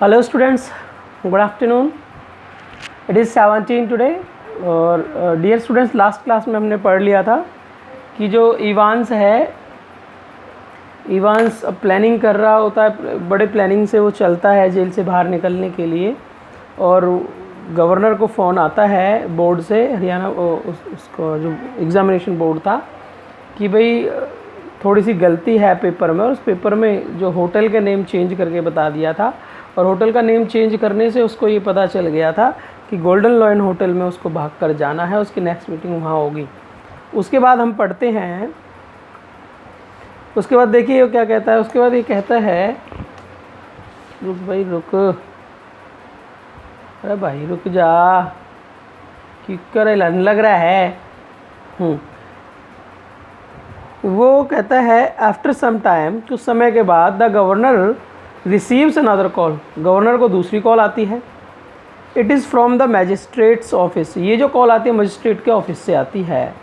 Hello students, good afternoon. It is 17 today. और dear students, last class में हमने पढ़ लिया था कि जो इवांस है, इवांस प्लानिंग कर रहा होता है, बड़े प्लानिंग से वो चलता है जेल से बाहर निकलने के लिए। और गवर्नर को फ़ोन आता है बोर्ड से, हरियाणा उसको जो एग्ज़ामिनेशन बोर्ड था, कि भाई थोड़ी सी गलती है पेपर में, और उस पेपर में जो होटल का नेम चेंज करके बता दिया था, और होटल का नेम चेंज करने से उसको ये पता चल गया था कि गोल्डन लॉयन होटल में उसको भाग कर जाना है, उसकी नेक्स्ट मीटिंग वहाँ होगी। उसके बाद हम पढ़ते हैं, उसके बाद देखिए वो क्या कहता है। उसके बाद ये कहता है, रुक भाई रुक, अरे भाई रुक जा, कि करे लग रहा है। वो कहता है आफ्टर सम टाइम, कुछ समय के बाद, the governor receives another call, governor को दूसरी कॉल आती है। It is from the magistrates office, ये जो कॉल आती है मजिस्ट्रेट के ऑफिस से आती है।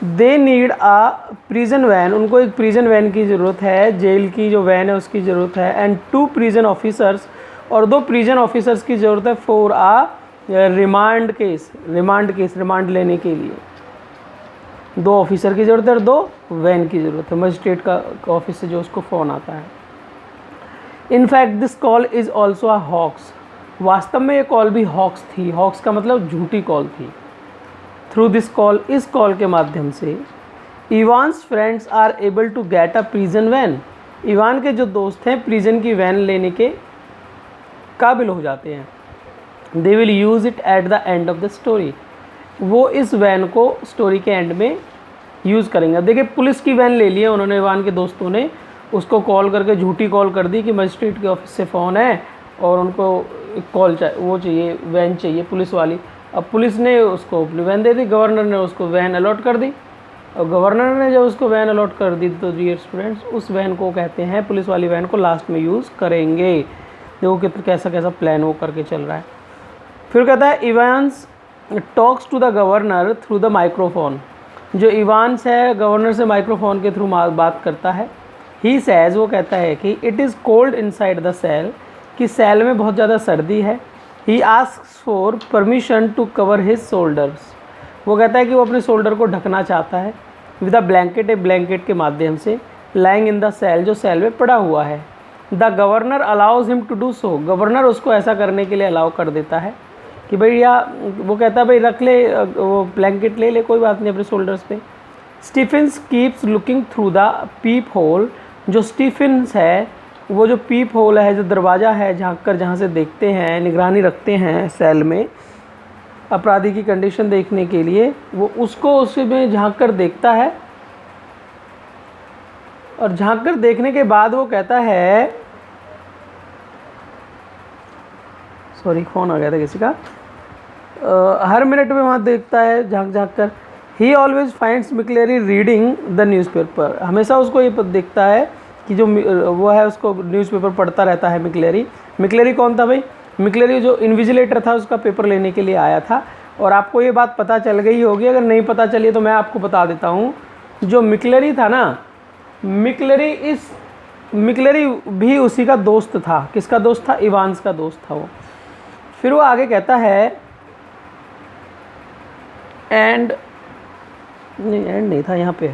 They need a prison van, उनको एक प्रिजन वैन की ज़रूरत है, जेल की जो वैन है उसकी ज़रूरत है। एंड 2 प्रिजन ऑफिसर्स, और 2 प्रिजन ऑफिसर्स की ज़रूरत है for uh remand case, remand लेने के लिए 2 ऑफिसर की ज़रूरत है और 2 वैन की ज़रूरत है, मजिस्ट्रेट का ऑफिस से जो उसको फ़ोन आता है। In fact this call is also a hoax, वास्तव में ये कॉल भी हॉक्स थी। हॉक्स का मतलब झूठी कॉल थी। थ्रू दिस कॉल, इस कॉल के माध्यम से, Evans friends are able to get a prison van, Evan के जो दोस्त हैं प्रिजन की वैन लेने के काबिल हो जाते हैं। They will use it at the end of the story, वो इस वैन को स्टोरी के एंड में यूज़ करेंगे। देखिए पुलिस की वैन ले लिया उन्होंने, इवान के दोस्तों ने उसको कॉल करके झूठी कॉल कर दी कि मजिस्ट्रेट के ऑफिस से फ़ोन है और उनको कॉल वो चाहिए, वैन चाहिए पुलिस वाली। अब पुलिस ने उसको अपनी वैन दे दी, गवर्नर ने उसको वैन अलॉट कर दी, और गवर्नर ने जब उसको वैन अलॉट कर दी तो डियर स्टूडेंट्स, उस वैन को कहते हैं, पुलिस वाली वैन को लास्ट में यूज़ करेंगे। देखो कितना कैसा कैसा प्लान वो करके चल रहा है। फिर कहता है Evans talks to the governor through the microphone, जो इवान्स है गवर्नर से माइक्रोफोन के थ्रू बात करता है। ही सैज, वो कहता है कि it is cold inside the cell, कि सेल में बहुत ज़्यादा सर्दी है। He asks for permission to cover his shoulders, वो कहता है कि वो अपने शोल्डर को ढकना चाहता है विद अ ब्लैंकेट, एक ब्लैंकेट के माध्यम से, लाइंग इन द सेल, जो सेल में पड़ा हुआ है। The governor allows him to do so, governor उसको ऐसा करने के लिए अलाउ कर देता है कि भाई, या वो कहता है भाई रख ले, वो ब्लैंकेट ले ले, कोई बात नहीं अपने शोल्डर्स पे। Stephens keeps looking through the peep hole, जो स्टीफेंस है वो जो पीप होल है, जो दरवाज़ा है झांक कर जहाँ से देखते हैं, निगरानी रखते हैं सेल में अपराधी की कंडीशन देखने के लिए, वो उसको उसमें झांक कर देखता है। और झांक कर देखने के बाद वो कहता है, सॉरी फ़ोन आ गया था किसी का, हर मिनट में वहाँ देखता है झांक झांक कर। He always finds McLeery reading the newspaper, हमेशा उसको ये देखता है कि जो वो है उसको न्यूज़पेपर पढ़ता रहता है मिक्लेरी। मिक्लेरी कौन था भाई? मिक्लेरी जो इन्विजिलेटर था, उसका पेपर लेने के लिए आया था। और आपको ये बात पता चल गई होगी, अगर नहीं पता चली तो मैं आपको बता देता हूँ। जो मिक्लेरी था ना, मिक्लेरी भी उसी का दोस्त था। किसका दोस्त था? इवान्स का दोस्त था वो। फिर वो आगे कहता है, एंड नहीं था यहाँ पे।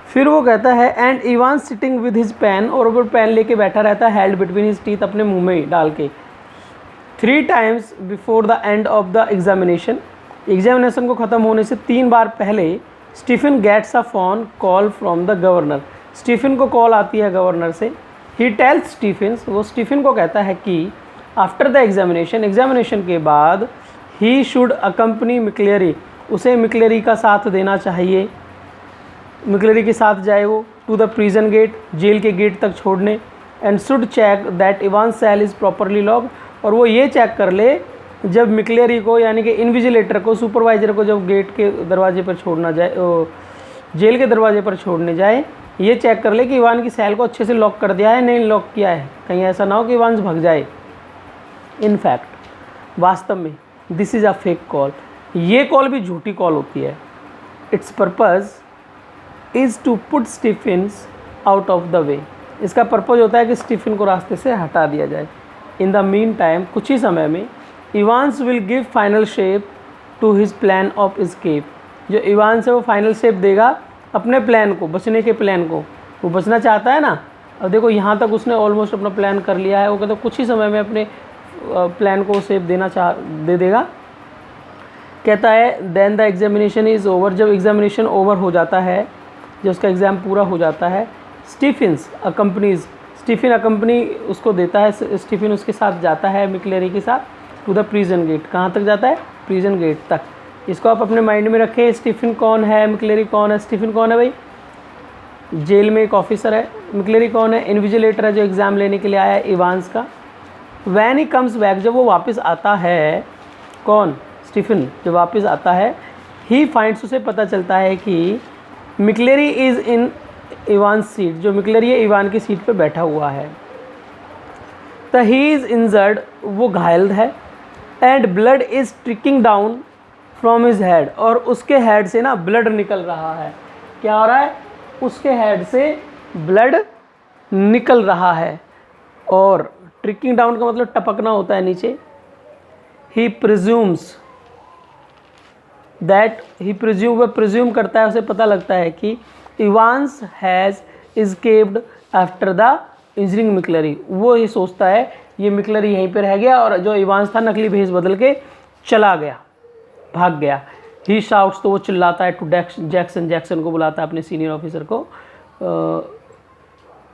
फिर वो कहता है, and Evan sitting with his pen, और वो पेन लेके बैठा रहता है, हेल्ड बिटवीन हिज टीथ, अपने मुंह में डाल के। 3 times before the end of the examination को ख़त्म होने से 3 बार पहले, Stephen gets a phone call from the governor, Stephen को कॉल आती है गवर्नर से। ही टेल्स स्टीफन, वो स्टीफन को कहता है कि आफ्टर द एग्जामिनेशन के बाद, ही शुड अकम्पनी मिक्लेरी, उसे मिक्लेरी का साथ देना चाहिए, मिक्लेरी के साथ जाए वो to the prison gate, jail के गेट तक छोड़ने। And should check that Evan cell is properly lock, और वो ये चेक कर ले जब मिक्लेरी को, यानी कि इन्विजिलेटर को, सुपरवाइज़र को जब गेट के दरवाजे पर छोड़ना जाए, जेल के दरवाजे पर छोड़ने जाए, ये चेक कर ले कि इवान की सेल को अच्छे से लॉक कर दिया है, नहीं लॉक किया है, कहीं ऐसा ना हो कि इवान भाग जाए। इनफैक्ट वास्तव में this is a fake call, ये कॉल भी झूठी कॉल होती है। Its purpose is to put Stephens out of the way, इसका पर्पज़ होता है कि स्टीफन को रास्ते से हटा दिया जाए। इन द मीन टाइम, कुछ ही समय में, Evans will give final shape to his plan of escape. जो इवांस है वो फाइनल शेप देगा अपने प्लान को, बचने के प्लान को। वो बचना चाहता है ना। अब देखो यहाँ तक उसने ऑलमोस्ट अपना प्लान कर लिया है। वो कहता है कुछ ही समय में अपने प्लान को शेप दे देगा। कहता है then the examination is over. जब एग्जामिनेशन ओवर हो जाता है, जब उसका एग्ज़ाम पूरा हो जाता है, स्टीफन अकम्पनी उसको देता है। स्टीफन उसके साथ जाता है मिक्लेरी के साथ टू द प्रिजन गेट। कहाँ तक जाता है? प्रिजन गेट तक। इसको आप अपने माइंड में रखें। स्टीफन कौन है, मिक्लेरी कौन है? स्टीफन कौन है भाई? जेल में एक ऑफिसर है। मिक्लेरी कौन है? इन्विजिलेटर है जो एग्ज़ाम लेने के लिए आया है इवांस का। वैन ही कम्स बैक, जब वो वापस आता है, कौन? स्टीफन जब वापस आता है, ही फाइंड्स, उसे पता चलता है कि मिक्लेरी इज़ इन इवान सीट। जो मिक्लेरी है इवान की सीट पे बैठा हुआ है। तो ही इज़ इंजर्ड, वो घायल है। And blood is tricking down from his head, और उसके हेड से ना ब्लड निकल रहा है। क्या हो रहा है? उसके हेड से ब्लड निकल रहा है। और ट्रिकिंग डाउन का मतलब टपकना होता है नीचे। ही प्रिज्यूम्स दैट, वह प्रिज्यूम करता है, उसे पता लगता है कि Evans has escaped after the injuring McLeery. वो ये सोचता है ये मिक्लेरी यहीं पर रह गया और जो इवांस था नकली भेष बदल के चला गया, भाग गया। ही शाउट्स, तो वो चिल्लाता है टू जैक्सन को बुलाता है, अपने सीनियर ऑफिसर को,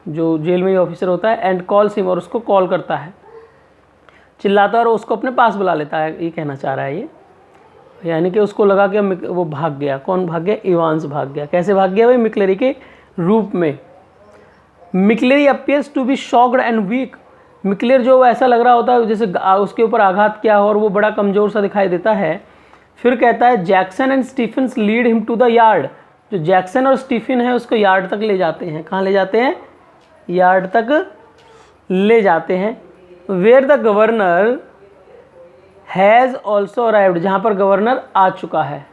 जो जेल में ही ऑफिसर होता है। एंड कॉल्स हिम, और उसको कॉल करता है, चिल्लाता है और उसको अपने पास बुला लेता है। ये कहना चाह रहा है ये, यानी कि उसको लगा कि वो भाग गया। कौन भाग गया? इवांस भाग गया। कैसे भाग गया भाई? मिक्लेरी के रूप में। McLeery appears to be shocked and weak. McLeery जो ऐसा लग रहा होता है जैसे उसके ऊपर आघात किया हो और वो बड़ा कमज़ोर सा दिखाई देता है। फिर कहता है Jackson and Stephen lead him to the yard. जो जैक्सन और स्टीफन है उसको यार्ड तक ले जाते हैं। कहाँ ले जाते हैं? यार्ड तक ले जाते हैं। Where the governor has also arrived, जहाँ पर गवर्नर आ चुका है।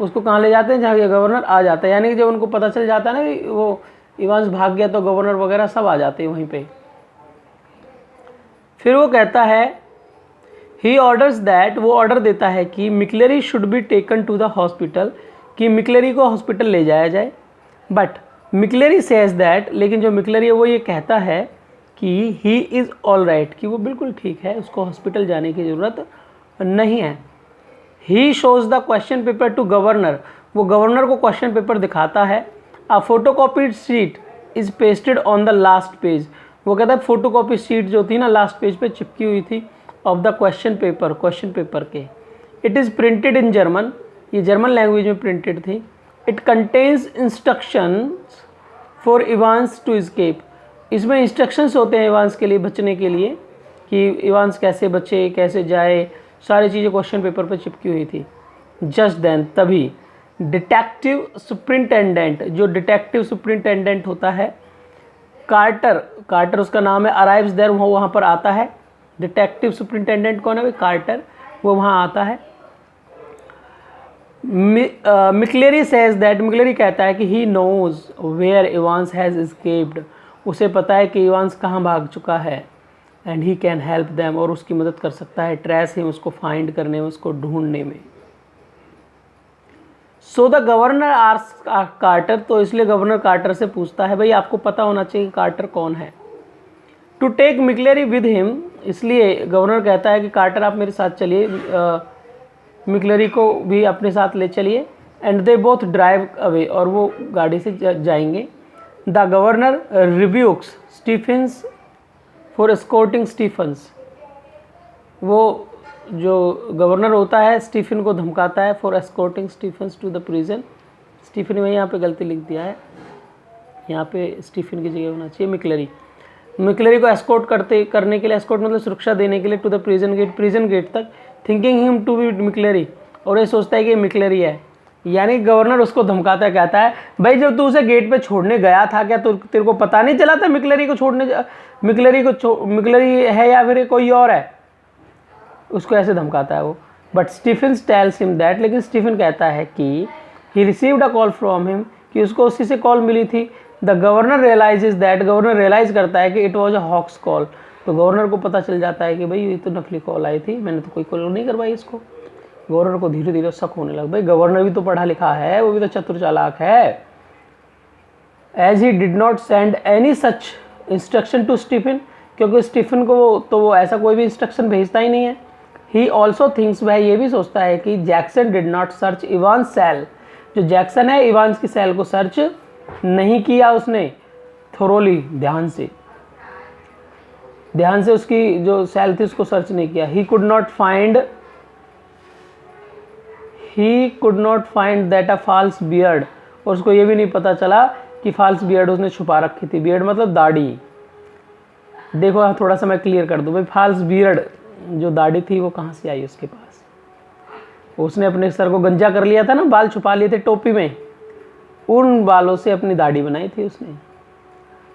उसको कहाँ ले जाते हैं? जहाँ गवर्नर आ जाता है। यानी कि जब उनको पता चल जाता है ना कि वो इवांस भाग गया तो गवर्नर वगैरह सब आ जाते हैं वहीं पे। फिर वो कहता है ही ऑर्डर्स दैट, वो ऑर्डर देता है कि McLeery should be taken to the hospital, कि मिक्लेरी को हॉस्पिटल ले जाया जाए। बट मिक्लेरी सेज दैट, लेकिन जो मिक्लेरी है वो ये कहता है कि ही इज़ ऑल राइट, कि वो बिल्कुल ठीक है, उसको हॉस्पिटल जाने की ज़रूरत नहीं है। He shows the question paper to governor, वो गवर्नर को क्वेश्चन पेपर दिखाता है। A photocopied sheet is pasted on the last page, वो कहता है फोटोकॉपी शीट जो थी ना लास्ट पेज पे चिपकी हुई थी ऑफ द क्वेश्चन पेपर के। It is printed in German, ये जर्मन लैंग्वेज में प्रिंटेड थी। It contains instructions for Evans to escape, इसमें इंस्ट्रक्शंस होते हैं इवांस के लिए बचने के लिए, कि इवांस कैसे बचे, कैसे जाए, सारी चीज़ें क्वेश्चन पेपर पर चिपकी हुई थी। जस्ट देन, तभी डिटेक्टिव सुपरिंटेंडेंट, जो डिटेक्टिव सुपरिंटेंडेंट होता है, कार्टर उसका नाम है, अराइव्स देयर, वो वहाँ पर आता है। डिटेक्टिव सुपरिंटेंडेंट कौन है भाई? कार्टर, वो वहाँ आता है। मिक्लेरी सेज दैट, मिक्लेरी कहता है कि he knows where Evans has escaped, उसे पता है कि इवांस कहाँ भाग चुका है। And he can help them, और उसकी मदद कर सकता है ट्रेस हिम, उसको फाइंड करने में, उसको ढूंढने में। So the governor asks Carter, तो इसलिए गवर्नर कार्टर से पूछता है, भाई आपको पता होना चाहिए कार्टर कौन है। टू टेक मिक्लेरी विद हिम, इसलिए गवर्नर कहता है कि कार्टर आप मेरे साथ चलिए, मिक्लेरी को भी अपने साथ ले चलिए। And they both drive away, और वो गाड़ी से जाएंगे। The governor rebukes Stephens for escorting Stephens, वो जो गवर्नर होता है स्टीफन को धमकाता है for escorting Stephens to the prison. Stephen में यहाँ पे गलती लिख दिया है, यहाँ पे स्टीफन की जगह होना चाहिए मिक्लेरी को एस्कॉर्ट करने के लिए, एस्कॉर्ट मतलब सुरक्षा देने के लिए, टू द प्रिजन गेट तक, थिंकिंग हिम टू बी मिक्लेरी, और ये सोचता है कि मिक्लेरी है। यानी गवर्नर उसको धमकाता है, कहता है भाई जब तू उसे गेट पे छोड़ने गया था क्या तो तेरे को पता नहीं चला था मिक्लेरी है या फिर कोई और है? उसको ऐसे धमकाता है वो। But Stephen tells him that, लेकिन स्टीफन कहता है कि he received a call from him, कि उसको उसी से कॉल मिली थी the governor realizes that, governor realize करता है कि it was a hoax call. तो गवर्नर को पता चल जाता है कि भाई ये तो नकली कॉल आई थी, मैंने तो कोई कॉल नहीं करवाई इसको। गवर्नर को धीरे धीरे शक होने लगा, भाई गवर्नर भी तो पढ़ा लिखा है, वो भी तो चतुर चालाक है। As he did not send any such instruction to Stephen, क्योंकि स्टीफन को वो ऐसा कोई भी इंस्ट्रक्शन भेजता ही नहीं है। ही ऑल्सो थिंक्स, वह ये भी सोचता है कि Jackson did not search Evans cell, जो जैक्सन है इवांस की सेल को सर्च नहीं किया उसने थोरोली, ध्यान से उसकी जो सेल थी उसको सर्च नहीं किया। He could not find that a false beard, और उसको ये भी नहीं पता चला कि फॉल्स बियर्ड उसने छुपा रखी थी। बियर्ड मतलब दाढ़ी। देखो थोड़ा सा मैं क्लियर कर दूं, भाई फॉल्स बियर्ड जो दाढ़ी थी वो कहाँ से आई उसके पास। उसने अपने सर को गंजा कर लिया था ना, बाल छुपा लिए थे टोपी में, उन बालों से अपनी दाढ़ी बनाई थी उसने।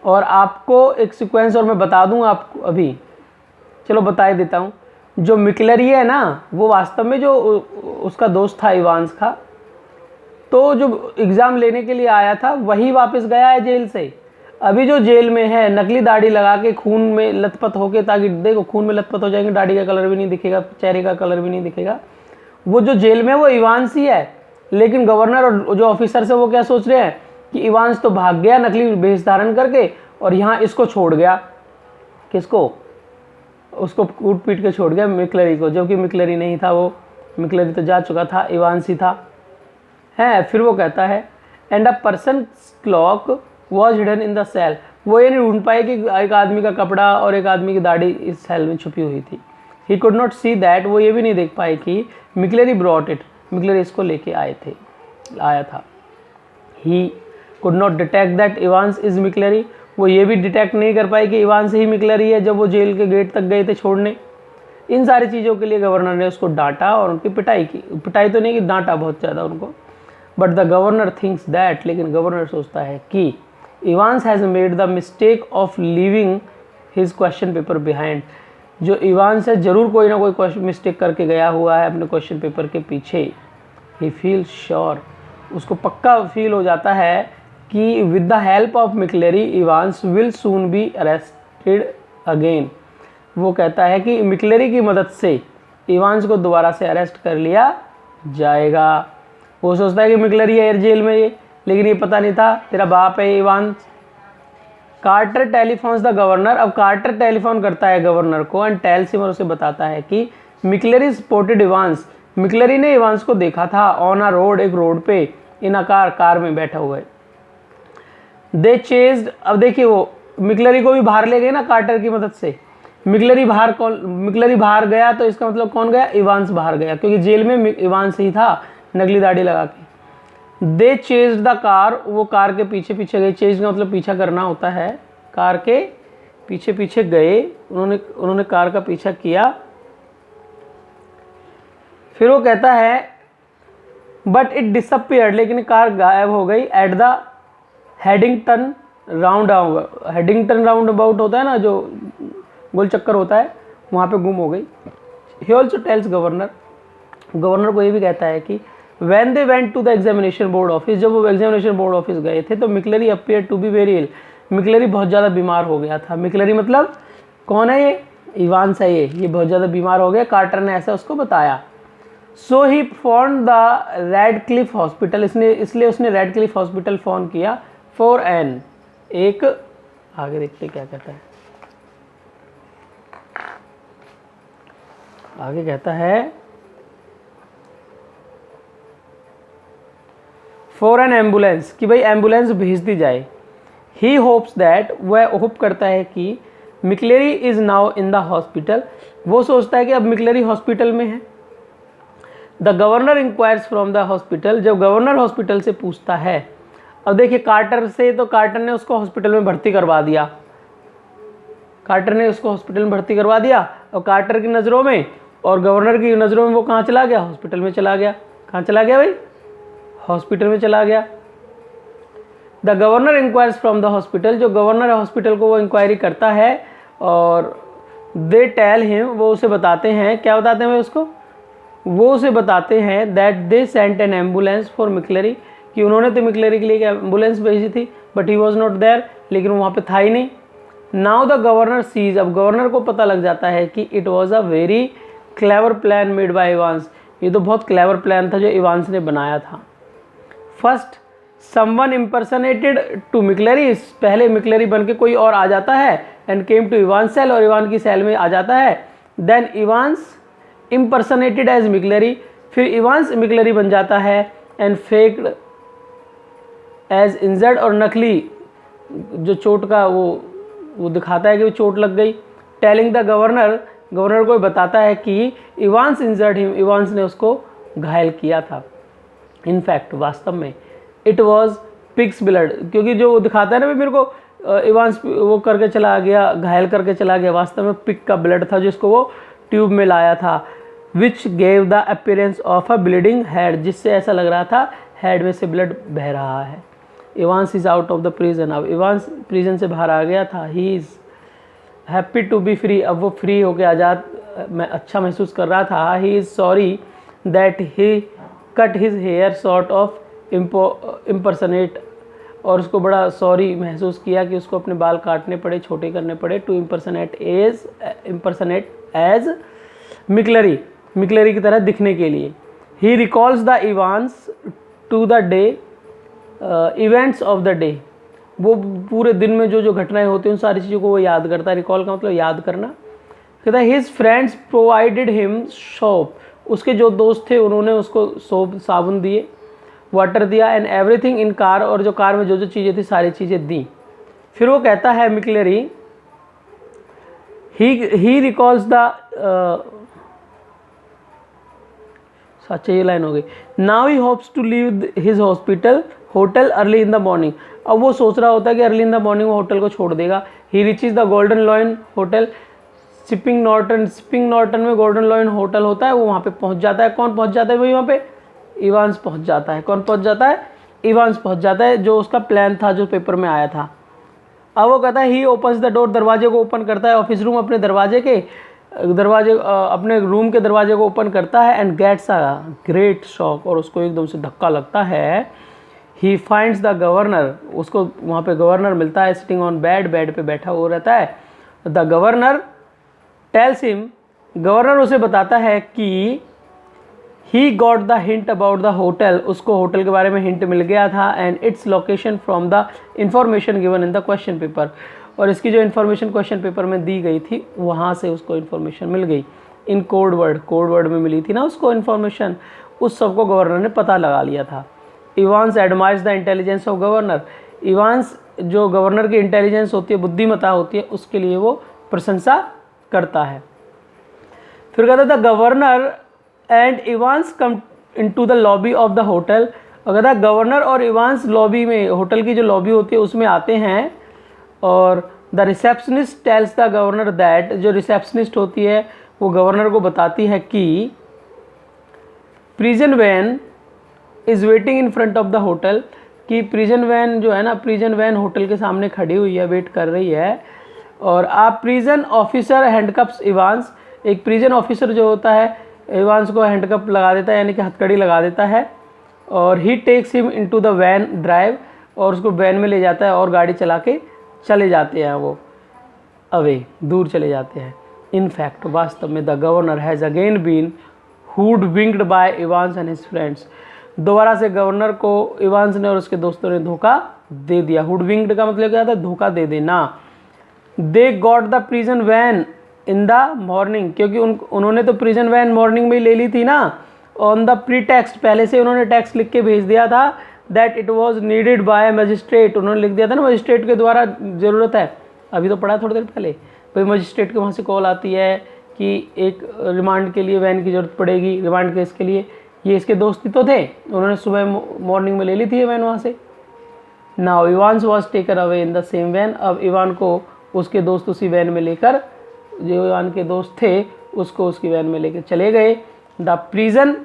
और आपको एक सीक्वेंस और मैं बता दूं आपको अभी, चलो बता ही देता हूँ। जो मिकलरी है ना, वो वास्तव में जो उसका दोस्त था इवांस का, तो जो एग्ज़ाम लेने के लिए आया था वही वापस गया है जेल से। अभी जो जेल में है नकली दाढ़ी लगा के खून में लथपथ होके, ताकि देखो खून में लथपथ हो जाएंगे, दाढ़ी का कलर भी नहीं दिखेगा, चेहरे का कलर भी नहीं दिखेगा। वो जो जेल में वो इवांस ही है। लेकिन गवर्नर और जो ऑफिसर से वो क्या सोच रहे हैं कि इवांस तो भाग गया नकली वेश धारण करके, और यहाँ इसको छोड़ गया। किसको? उसको कूट पीट के छोड़ गया मिकलरी को, जबकि मिकलरी नहीं था, वो मिकलरी तो जा चुका था, इवांस ही था। है फिर वो कहता है and a person clock was hidden in the cell, वो ये नहीं ढूंढ पाए कि एक आदमी का कपड़ा और एक आदमी की दाढ़ी इस सेल में छुपी हुई थी। ही कुड नॉट सी दैट, वो ये भी नहीं देख पाए कि मिकलरी ब्रॉट इट, मिकलरी इसको लेके आया था। He could not detect that Evans is McLeery, वो ये भी डिटेक्ट नहीं कर पाए कि इवांस ही मिकलरी है जब वो जेल के गेट तक गए थे छोड़ने। इन सारी चीज़ों के लिए गवर्नर ने उसको डांटा और उनकी पिटाई की। पिटाई तो नहीं कि डांटा बहुत ज़्यादा उनको। But the governor thinks that, लेकिन गवर्नर सोचता है कि Evans has made the mistake of leaving his question paper behind, जो इवांस है जरूर कोई ना कोई मिस्टेक करके गया हुआ है अपने क्वेश्चन पेपर के पीछे। ही फील्स श्योर, उसको पक्का फील हो जाता है कि with the help of McLeery Evans will soon be arrested again. वो कहता है कि मिकलरी की मदद से इवांस को दोबारा से अरेस्ट कर लिया जाएगा। वो सोचता है कि मिकलरी है जेल में ये, लेकिन ये पता नहीं था तेरा बाप है Evans. Carter telephones the governor, अब कार्टर टेलीफोन करता है गवर्नर को एंड टेल्स हिम, और उसे बताता है कि मिकलरी स्पॉटेड इवांस, मिकलरी ने इवांस को देखा था ऑन अ रोड, एक रोड पे, इन अ कार में बैठा हुआ है। दे चेज्ड, अब देखिए वो मिकलरी को भी बाहर ले गए ना कार्टर की मदद से। मिकलरी बाहर गया तो इसका मतलब कौन गया? इवांस बाहर गया, क्योंकि जेल में इवांस ही था नकली दाढ़ी लगा के। दे चेज्ड द कार, वो कार के पीछे पीछे गए। चेज का मतलब पीछा करना होता है, कार के पीछे पीछे गए, उन्होंने कार का पीछा किया। फिर वो कहता है बट इट डिसअपियर्ड, लेकिन कार गायब हो गई। एट द हेडिंगटन राउंड अबाउट होता है ना, जो गोल चक्कर होता है, वहाँ पे गुम हो गई। ही ऑल्सो टेल्स गवर्नर को ये भी कहता है कि when they went to the examination board office, जब वो एग्जामिनेशन बोर्ड ऑफिस गए थे तो मिकलरी appeared to be very ill, मिकलरी बहुत ज़्यादा बीमार हो गया था। मिकलरी मतलब कौन है ये? इवांस है ये बहुत ज़्यादा बीमार हो गया, कार्टर ने ऐसा उसको बताया। सो ही फोन द रेडक्लिफ हॉस्पिटल, इसलिए उसने रेडक्लिफ हॉस्पिटल फ़ोन किया फॉर एन, एक, आगे देखते क्या कहता है, आगे कहता है फॉर एन एम्बुलेंस, कि भाई एम्बुलेंस भेज दी जाए। ही होप्स दैट, वह होप करता है कि McLeery is now in the hospital, वो सोचता है कि अब मिकलरी हॉस्पिटल में है। The governor inquires from the hospital, जब गवर्नर हॉस्पिटल से पूछता है, अब देखिए कार्टर से, तो कार्टर ने उसको हॉस्पिटल में भर्ती करवा दिया, और कार्टर की नज़रों में और गवर्नर की नज़रों में वो कहाँ चला गया? हॉस्पिटल में चला गया। कहाँ चला गया भाई? हॉस्पिटल में चला गया। The governor inquires from the hospital, जो गवर्नर है हॉस्पिटल को वो इंक्वायरी करता है, और दे टेल हिम, वो उसे बताते हैं, क्या बताते हैं उसको? वो उसे बताते हैं that they sent an ambulance for McLeery, कि उन्होंने तो मिक्लेरी के लिए एक एम्बुलेंस भेजी थी, but he was not there, लेकिन वो वहाँ पे था ही नहीं। नाउ द गवर्नर सीज, अब गवर्नर को पता लग जाता है कि it was a very clever plan made by Evans, ये तो बहुत क्लेवर प्लान था जो इवांस ने बनाया था। First someone impersonated to McCleary, पहले मिक्लेरी बन के कोई और आ जाता है, and came to Evan cell, और इवान की सेल में आ जाता है। Then Evans impersonated as McCleary, फिर इवांस मिक्लेरी बन जाता है, एंड फेक्ड एज इंजर्ड, और नकली जो चोट का वो दिखाता है कि वो चोट लग गई। टेलिंग द गवर्नर, गवर्नर को बताता है कि इवांस इंजर्ड हिम, इवांस ने उसको घायल किया था। इनफैक्ट वास्तव में इट वॉज पिग्स ब्लड, क्योंकि जो वो दिखाता है ना मेरे को इवांस वो करके चला गया, घायल करके चला गया, वास्तव में पिग का ब्लड था जिसको वो ट्यूब में लाया था। Which gave the appearance of a bleeding head, जिससे ऐसा लग रहा था हेड में से ब्लड बह रहा है। Evans is out of the prison, अब इवांस प्रिजन से बाहर आ गया था। He is happy to be free, अब वो फ्री होकर आज़ाद मैं अच्छा महसूस कर रहा था। He is sorry that he cut his hair short of impersonate, और उसको बड़ा सॉरी महसूस किया कि उसको अपने बाल काटने पड़े, छोटे करने पड़े, to impersonate as McLeery, McLeery की तरह दिखने के लिए। He recalls the Evans to the day events of the day, वो पूरे दिन में जो जो घटनाएं होती हैं उन सारी चीज़ों को वो याद करता है। रिकॉल का मतलब याद करना। कहता है his friends provided him soap, उसके जो दोस्त थे उन्होंने उसको सोप साबुन दिए, वाटर दिया, एंड एवरीथिंग इन कार, और जो कार में जो जो चीज़ें थी सारी चीज़ें दी। फिर वो कहता है मिक्लेरी, ही रिकॉल्स द अच्छा ये लाइन हो गई। Now he hopes to leave his hotel early in the morning, अब वो सोच रहा होता है कि अर्ली इन द मॉर्निंग वो होटल को छोड़ देगा। He reaches the Golden Lion Hotel, Chipping Norton में गोल्डन लॉयन होटल होता है, वो वहाँ पे पहुँच जाता है। कौन पहुँच जाता है भाई वहाँ पे? इवांस पहुँच जाता है। कौन पहुँच जाता है? इवांस पहुँच जाता है, जो उसका प्लान था जो पेपर में आया था। अब वो कहता है ही ओपन्स द डोर, दरवाजे को ओपन करता है, ऑफिस रूम अपने अपने रूम के दरवाजे को ओपन करता है, and gets a great shock, और उसको एकदम से धक्का लगता है। ही फाइंड्स द गवर्नर, उसको वहाँ पे गवर्नर मिलता है, सिटिंग ऑन बेड पे बैठा हुआ रहता है। The governor tells him, governor उसे बताता है कि he got the hint about the hotel, उसको होटल के बारे में हिंट मिल गया था, and its location from the information given in the question paper, और इसकी जो इन्फॉर्मेशन क्वेश्चन पेपर में दी गई थी वहाँ से उसको इन्फॉर्मेशन मिल गई। इन कोड वर्ड में मिली थी ना उसको इन्फॉर्मेशन, उस सब को गवर्नर ने पता लगा लिया था। Evans admires the intelligence of governor, Evans जो गवर्नर की इंटेलिजेंस होती है, बुद्धिमत्ता होती है, उसके लिए वो प्रशंसा करता है। फिर कहता था governor and Evans come into the lobby of the hotel, कहता गवर्नर और इवांस लॉबी में, होटल की जो लॉबी होती है उसमें आते हैं, और the receptionist tells the governor that, जो रिसेप्शनिस्ट होती है वो गवर्नर को बताती है कि prison van is waiting in front of the hotel, कि प्रिजन वैन जो है ना, प्रिजन वैन होटल के सामने खड़ी हुई है, वेट कर रही है। और आप प्रिजन ऑफिसर हैंडकप्स इवांस, एक प्रिजन ऑफिसर जो होता है इवांस को हैंडकप लगा देता है, यानी कि हथकड़ी लगा देता है, और he takes him into the van drive, और उसको वैन में ले जाता है और गाड़ी चला के चले जाते हैं, वो अवे दूर चले जाते हैं। इनफैक्ट वास्तव में the governor has again been hoodwinked by Evans and his friends, दोबारा से गवर्नर को इवांस ने और उसके दोस्तों ने धोखा दे दिया। हुडविंक्ड का मतलब क्या था? धोखा दे देना। They got the prison van in the morning, क्योंकि उन्होंने तो प्रिजन वैन मॉर्निंग में ही ले ली थी ना, ऑन द प्री टेक्स्ट, पहले से उन्होंने टेक्स्ट लिख के भेज दिया था, that it was needed bye magistrate, उन्होंने लिख दिया था ना मजिस्ट्रेट के द्वारा ज़रूरत है। अभी तो पढ़ा थोड़ी देर पहले, भाई मजिस्ट्रेट के वहाँ से कॉल आती है कि एक रिमांड के लिए वैन की ज़रूरत पड़ेगी, रिमांड केस के लिए। ये इसके दोस्त ही तो थे, उन्होंने सुबह मॉर्निंग में ले ली थी ये वैन वहाँ से। Now Evans was taken away in the same van, अब इवान को उसके दोस्त उसी वैन में लेकर, जो इवान के दोस्त थे उसको उसकी वैन में लेकर चले गए। The prison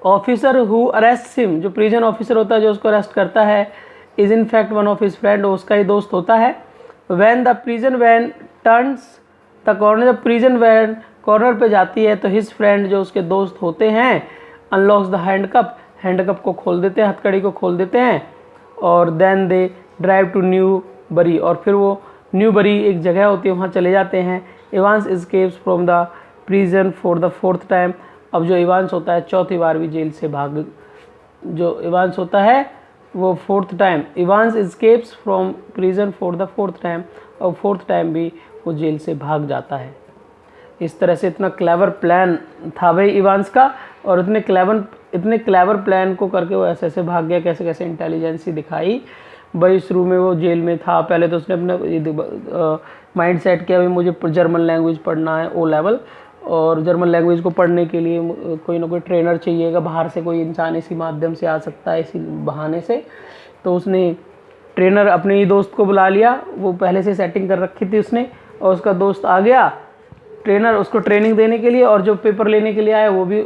officer who arrest him, जो प्रिजन ऑफिसर होता है जो उसको अरेस्ट करता है, is in fact one of his friend, उसका ही दोस्त होता है। When the prison van turns the corner, जब प्रिजन वैन कॉर्नर पे जाती है तो हिज फ्रेंड जो उसके दोस्त होते हैं, अनलॉक्स द हैंडकप को खोल देते हैं, हथकड़ी को खोल देते हैं, और then they drive to Newbury, और फिर वो न्यू बरी एक जगह होती है वहाँ चले जाते हैं। Evans escapes from the prison for the fourth time. अब जो इवांस होता है चौथी बार भी जेल से भाग, जो इवांस होता है वो fourth time, Evans escapes from prison for the fourth time, और फोर्थ टाइम भी वो जेल से भाग जाता है। इस तरह से इतना क्लेवर प्लान था भाई इवांस का, और इतने क्लेवर प्लान को करके वो ऐसे ऐसे भाग गया, कैसे कैसे इंटेलिजेंसी दिखाई भाई। शुरू में वो जेल में था, पहले तो उसने अपना माइंड सेट किया भाई मुझे जर्मन लैंग्वेज पढ़ना है ओ लेवल, और जर्मन लैंग्वेज को पढ़ने के लिए कोई ना कोई ट्रेनर चाहिएगा, बाहर से कोई इंसान इसी माध्यम से आ सकता है, इसी बहाने से। तो उसने ट्रेनर अपने ही दोस्त को बुला लिया, वो पहले से सेटिंग कर रखी थी उसने, और उसका दोस्त आ गया ट्रेनर उसको ट्रेनिंग देने के लिए, और जो पेपर लेने के लिए आया वो भी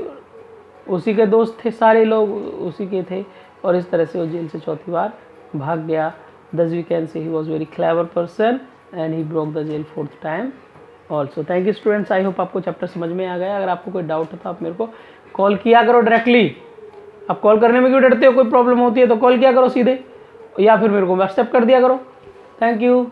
उसी के दोस्त थे, सारे लोग उसी के थे, और इस तरह से वो जेल से चौथी बार भाग गया। Thus we can say he was very clever person and he broke the jail fourth time also. Thank you students, I hope आपको चैप्टर समझ में आ गया। अगर आपको कोई डाउट हो तो आप मेरे को कॉल किया करो डायरेक्टली। आप कॉल करने में क्यों डरते हो? कोई प्रॉब्लम होती है तो कॉल किया करो सीधे, या फिर मेरे को व्हाट्सएप कर दिया करो। Thank you.